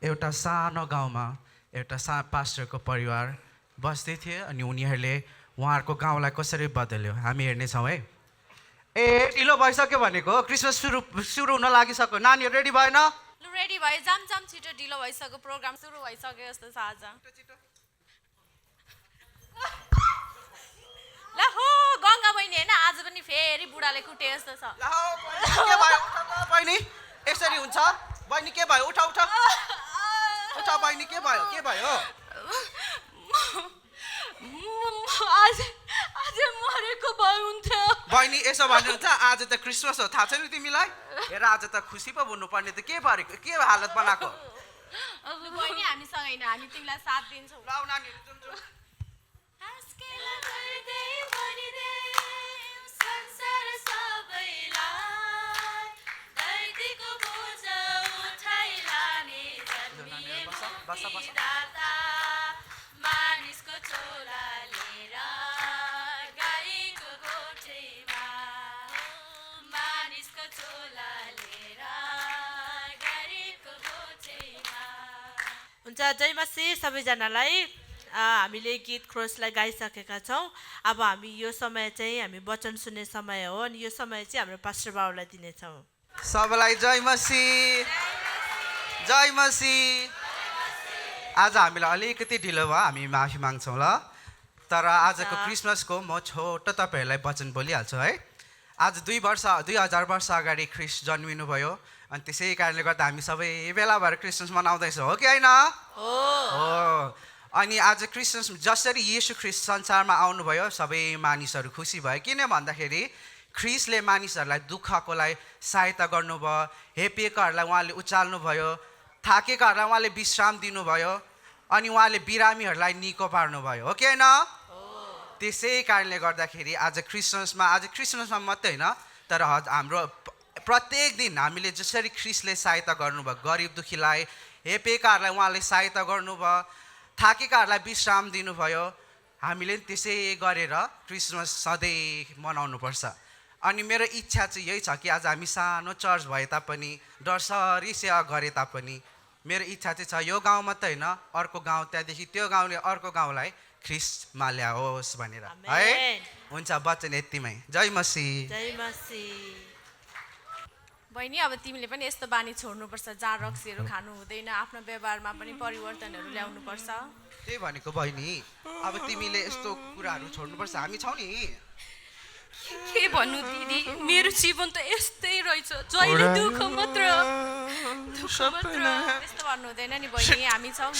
एउटा सानो गाउँमा एउटा पास्टरको परिवार बस्दै थिए अनि उनीहरूले उहाँहरूको गाउँलाई कसरी बदल्यो हामी हेर्नेछौँ है। ए ढिलो भइसक्यो भनेको क्रिसमस सुरु हुन लागिसक्यो नानीहरू रेडी भएन लु रेडी भयो जाम छिटो ढिलो भइसक्यो प्रोग्राम सुरु भइसक्यो जस्तो छ आज ल हो गङ्गा बहिनी होइन आज पनि फेरि बुढाले कुटे जस्तो छ के भयो बहिनी यसरी हुन्छ बहिनी के भयो उठा उठा उठा बहिनी के भयो आज मरेको भए हुन्थ्यो बहिनी यसो भन्नुहुन्छ आज त क्रिसमस हो थाहा छैन तिमीलाई हेर आज त खुसी पो हुनुपर्ने त के भरेको के हालत बनाएको बहिनी हामीसँग होइन हामी तिमीलाई साथ दिन्छौँ ल नानीहरू जुन मानिसको चोला लिएर गाईको गोठैमा मानिसको चोला लिएर गाईको गोठैमा हुन्छ जय मसी सबैजनालाई हामीले गीत क्रोसलाई गाइसकेका छौँ अब हामी यो समय चाहिँ हामी वचन सुन्ने समय हो अनि यो समय चाहिँ हाम्रो पास्टर बाबुलाई दिनेछौँ सबैलाई जय मसी जय मसी आज हामीलाई अलिकति ढिलो भयो हामी माफी माग्छौँ ल तर आजको क्रिसमसको म छोटो तपाईँहरूलाई वचन बोलिहाल्छु है आज 2000 वर्ष अगाडि ख्रिस्ट जन्मिनुभयो अनि त्यसै कारणले गर्दा हामी सबै बेला भएर क्रिसमस मनाउँदैछौँ हो कि होइन हो अनि आज क्रिसमस जसरी येशू ख्रिस्ट संसारमा आउनुभयो सबै मानिसहरू खुसी भयो किन भन्दाखेरि ख्रिस्टले मानिसहरूलाई दुःखकोलाई सहायता गर्नुभयो हेपिएकाहरूलाई उहाँले उचाल्नुभयो थाकेकाहरूलाई उहाँले विश्राम दिनुभयो अनि उहाँले बिरामीहरूलाई निको पार्नुभयो हो कि होइन त्यसै कारणले गर्दाखेरि आज क्रिसमसमा मात्रै होइन तर हाम्रो प्रत्येक दिन हामीले जसरी ख्रिस्टले सहायता गर्नुभयो गरिब दुःखीलाई हेपेकाहरूलाई उहाँले सहायता गर्नुभयो थाकेकाहरूलाई विश्राम दिनुभयो हामीले त्यसै गरेर क्रिसमस सधैँ मनाउनुपर्छ अनि मेरो इच्छा चाहिँ यही छ कि आज हामी सानो चर्च भए तापनि डरसरी सेवा गरे तापनि मेरो इच्छा चाहिँ छ यो गाउँ मात्रै होइन अर्को गाउँ त्यहाँदेखि त्यो गाउँले अर्को गाउँलाई ख्रिस्टमा ल्याओस् भनेर है हुन्छ वचन यतिमै जय मसी बहिनी अब तिमीले पनि यस्तो बानी छोड्नुपर्छ जहाँ रक्सीहरू खानु हुँदैन आफ्नो व्यवहारमा पनि परिवर्तनहरू ल्याउनुपर्छ त्यही भनेको बहिनी अब तिमीले यस्तो कुराहरू छोड्नुपर्छ हामी छौँ नि के भन्नु दिदी मेरो जीवन त यस्तै रहेछ जहिले दुःख मात्र त्यस्तो भन्नु हुँदैन नि बहिनी हामी छौँ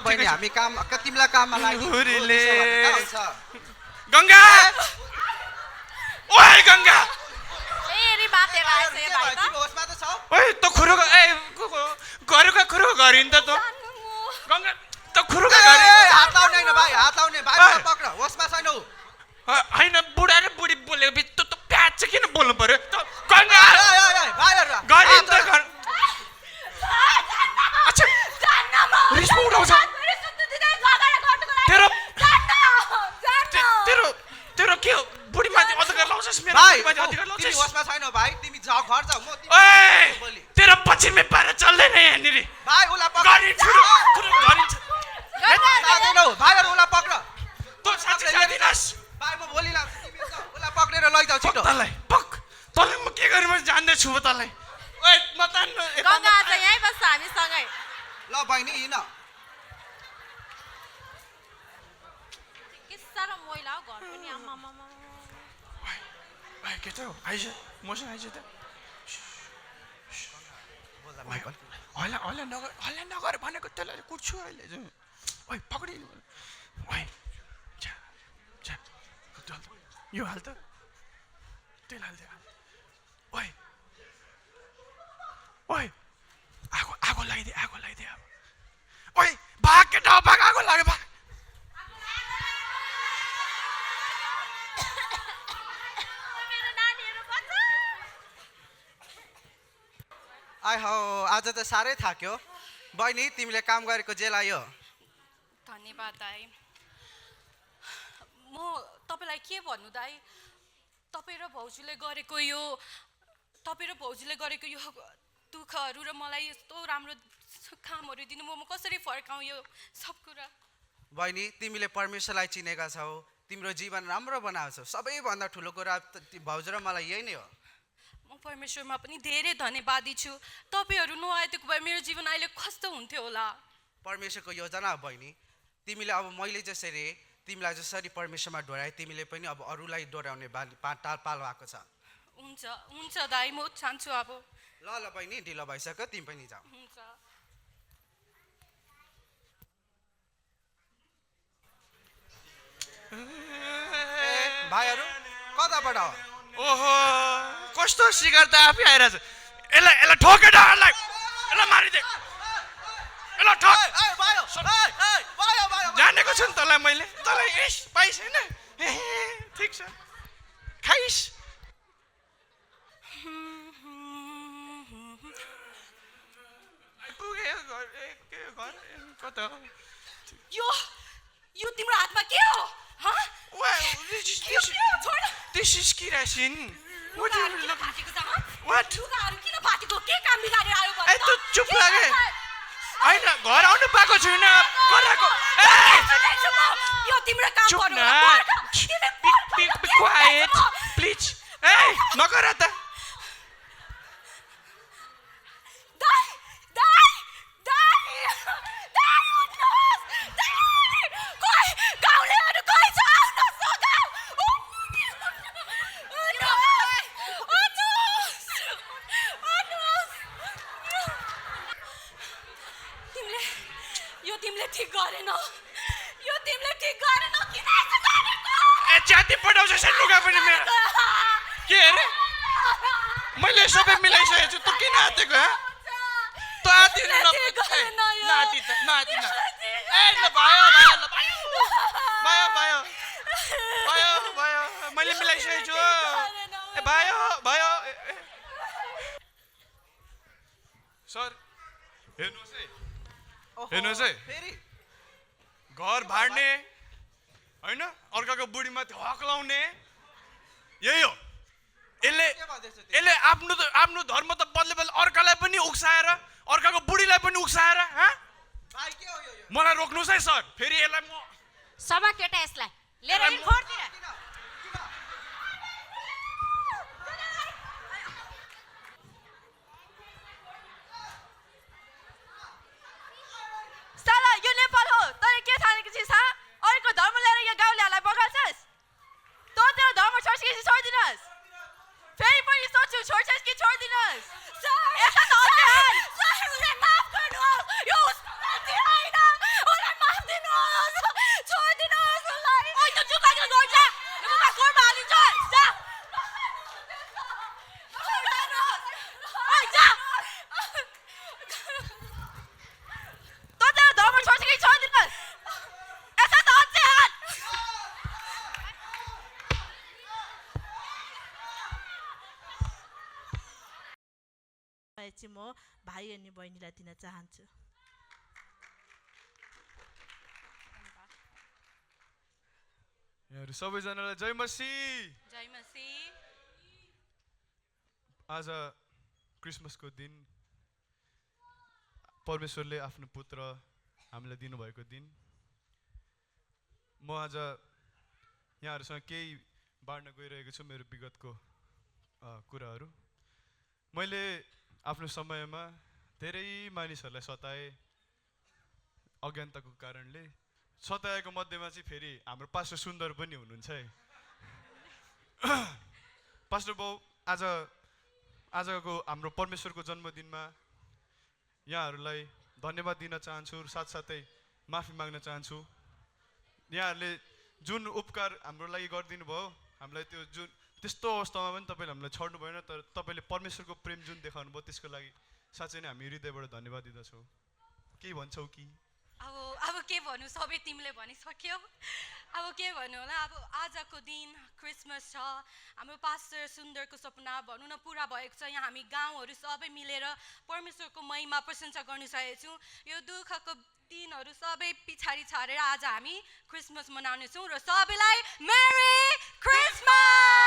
बहिनी हामी काम तिमीलाई काममा लाग्छ गङ्गा ओए गङ्गा फेरि बातेर आएछ यो भाइ त होसमा त छौ ओए त खुरुको गरुका खुरुको गरि नि त गङ्गा त खुरुका गरि हात लाउने हैन भाइ हात लाउने भाइ पक्र होसमा छैनौ हैन बुढा र बुढी बोलेको बिच त प्याच चाहिँ किन बोल्नु पर्यो गङ्गा भाइहरु गरि नि त गर अच्छा रिस उठाउँछ तेरो के बुढी माथि अधिकार लाउँछस् मेरो माथि अधिकार लाउँछस् तिमी होसमा छैनौ भाइ तिमी घर जाऊ म ओए तेरो पछि मे पारा चल्दैन यहाँनिर भाइ उला पक्र गरि छुरो गरिन्छ सादैनौ भाइहरु उला पक्र त साथी सादिनस् भाइ म बोलिला तिमी उला पक्रेर लैजाऊ छिटो तलाई तँलाई म के गरे म जान्दै छु तँलाई ओए म तान्नु गङ्गा आज यहीँ बस्छ हामीसँगै ल बहिनी हिँड के साह्रो मैला हो घर पनि आम्मा ओए के त आइज मसँग आइज त हल्ला नगर भनेको त्यसलाई कुट्छु अहिले ओए पक्रि ओए यो हाल त तेल हाल्दै ओए ओए आगो लगाइदिए अब ओए भाग केटा भाग आगो लाग्यो भाग आइ हौ आज त साह्रै थाक्यो बहिनी तिमीले काम गरेको जेल आयो धन्यवाद दाइ म तपाईलाई के भन्नु दाइ तपाईँ र भाउजूले गरेको यो दुःखहरू र मलाई यस्तो राम्रो कामहरू दिनु म कसरी फर्काउँ यो सब कुरा। बहिनी तिमीले परमेश्वरलाई चिनेका छौ, तिम्रो जीवन राम्रो बनाउँछौ, सबैभन्दा ठुलो कुरा भाउजू र मलाई यही नै हो। म परमेश्वरमा पनि धेरै धन्यवादी छु। तपाईँहरू नआइदिएको भए मेरो जीवन अहिले कस्तो हुन्थ्यो होला। परमेश्वरको योजना हो बहिनी, तिमीले अब मैले जसरी तिमीलाई जसरी परमेश्वरमा डोराए तिमीले पनि अब अरूलाई डोराउने पाल भएको छ। हुन्छ हुन्छ दाइ, म चाहन्छु अब। ल ल बहिनी ढिलो भइसक्यो, तिमी पनि जाऊ। हुन्छ। भाइहरू कताबाट हो? ओहो कस्तो सिकार त आफै आइरहेछ। यसलाई ठोके डालाई, यसलाई मारिदे, यसलाई ठोक। जानेको छु नि तँलाई मैले, तँलाई इस पाइस होइन, ठिक छ खाइस। पुगे घर कता हो? यो तिम्रो हातमा के हो? This is kerosene. What do you look? What? ए त चुप लागे होइन, घर आउनु पाएको छैन कराको। चुप न, be quiet please. ए नगर त। ठीक गरेन, यो तिमीले ठीक गरेन, किन यस्तो गरेको? ए जाति पठाउँछ लुगा पनि मेरो। के अरे मैले सबै मिलाइसकेको छु, तँ किन आतेको? तँ आतिन न, नाति त नाति न। ए ल भयो भयो ल भयो भयो भयो भयो मैले मिलाइसकेको छु। ए भयो भयो। सर हेर्नुहोस् है, हेर्नुहोस् है, घर भाड्ने होइन, अर्काको बुढीमाथि हक्लाउने यही हो। यसले आफ्नो धर्म त बदले बदले अर्कालाई पनि उक्साएर, अर्काको बुढीलाई पनि उक्साएर मलाई रोक्नुहोस् है सर। फेरि यसलाई म सभा केटा यसलाई लिएर फोर्तिर। साला यो नेपाल हो, तैँले के ठानेको छिस्? अरूको धर्म लिएर यो गाउँलेहरूलाई बगाल्छस्? तँ तेरो धर्म छोड्छ कि छोड्दिनस्? फेरि पनि सोध्छु, छोड्छस् कि छोड्दिनस्? यता त अझै हाल। माफ गर्नुहोस्, यो उसको गल्ती होइन, उसलाई माफ दिनुहोस्, छोडिदिनुहोस् उसलाई। ओइ त चुप लागेर गएर जा, यो मुखमा गोडमा हालिन्छ, जा। ओइ जा। तँ तेरो धर्म छोड्छ कि छोड्दिनस्? यता त अझै हाल। चाहिँ म भाइ अनि बहिनीलाई दिन चाहन्छु। यहाँहरू सबैजनालाई जय मसीह। जय मसीह। आज क्रिसमसको दिन परमेश्वरले आफ्नो पुत्र हामीलाई दिनुभएको दिन। म आज यहाँहरूसँग केही बाँड्न गइरहेको छु मेरो विगतको कुराहरू। मैले आफ्नो समयमा धेरै मानिसहरूलाई सताएँ अज्ञानताको कारणले। सताएको मध्येमा चाहिँ फेरि हाम्रो पास्टर सुन्दर पनि हुनुहुन्छ है। पास्टर बाउ आजको हाम्रो परमेश्वरको जन्मदिनमा यहाँहरूलाई धन्यवाद दिन चाहन्छु, साथसाथै माफी माग्न चाहन्छु। यहाँहरूले जुन उपकार हाम्रो लागि गरिदिनु भयो, हामीलाई त्यो जुन त्यस्तो अवस्थामा पनि तपाईँले हामीलाई छोड्नु भएन, तर तपाईँले परमेश्वरको प्रेम जुन देखाउनु भयो त्यसको लागि साँच्चै नै हामी हृदयबाट धन्यवाद दिँदछौँ। के भन्छौ कि? अब के भन्नु, सबै तिमीले भनिसक्यौ। अब के भन्नु होला। अब आजको दिन क्रिसमस छ, हाम्रो पास्टर सुन्दरको सपना भनौँ न पुरा भएको छ। यहाँ हामी गाउँहरू सबै मिलेर परमेश्वरको महिमा प्रशंसा गर्न सकेको छौँ। यो दुःखको दिनहरू सबै पछाडि छाडेर आज हामी क्रिसमस मनाउनेछौँ र सबैलाई मेरी क्रिसमस।